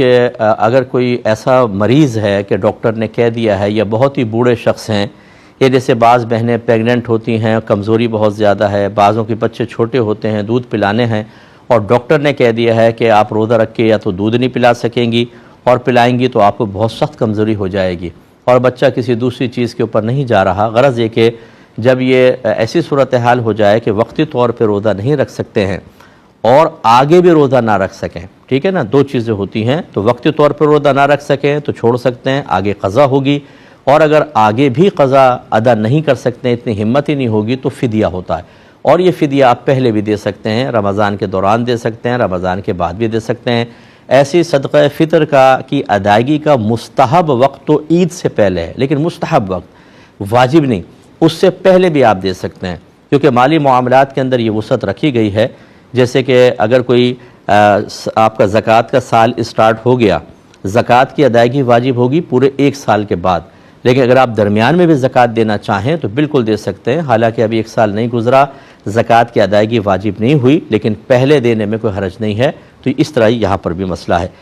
कि अगर कोई ऐसा मरीज़ है कि डॉक्टर ने कह दिया है, या बहुत ही बूढ़े शख्स हैं, ये जैसे बाज़ बहनें प्रेग्नेंट होती हैं, कमज़ोरी बहुत ज़्यादा है, बाज़ों के बच्चे छोटे होते हैं, दूध पिलाने हैं, और डॉक्टर ने कह दिया है कि आप रोज़ा रख के या तो दूध नहीं पिला सकेंगी, और पिलाएंगी तो आपको बहुत सख्त कमज़ोरी हो जाएगी, और बच्चा किसी दूसरी चीज़ के ऊपर नहीं जा रहा। गरज़ ये कि जब ये ऐसी सूरत हाल हो जाए कि वक्ती तौर पर रोज़ा नहीं रख सकते हैं और आगे भी रोज़ा ना रख सकें, ठीक है ना, दो चीज़ें होती हैं, तो वक्ती तौर पर रोज़ा ना रख सकें तो छोड़ सकते हैं, आगे क़ज़ा होगी, और अगर आगे भी क़ज़ा अदा नहीं कर सकते, इतनी हिम्मत ही नहीं होगी, तो फ़िदिया होता है। और ये फ़िदिया आप पहले भी दे सकते हैं, रमज़ान के दौरान दे सकते हैं, रमज़ान के बाद भी दे सकते हैं। ऐसी सदक़ा फ़ितर की अदायगी का मुस्तहब वक्त तो ईद से पहले है, लेकिन मुस्तहब वक्त, वाजिब नहीं, उससे पहले भी आप दे सकते हैं, क्योंकि माली मामलात के अंदर ये वसअत रखी गई है। जैसे कि अगर कोई आपका ज़कात का साल स्टार्ट हो गया, ज़कात की अदायगी वाजिब होगी पूरे 1 साल के बाद, लेकिन अगर आप दरमियान में भी ज़कात देना चाहें तो बिल्कुल दे सकते हैं। हालांकि अभी 1 साल नहीं गुजरा, ज़कात की अदायगी वाजिब नहीं हुई, लेकिन पहले देने में कोई हरज नहीं है। तो इस तरह यहाँ पर भी मसला है।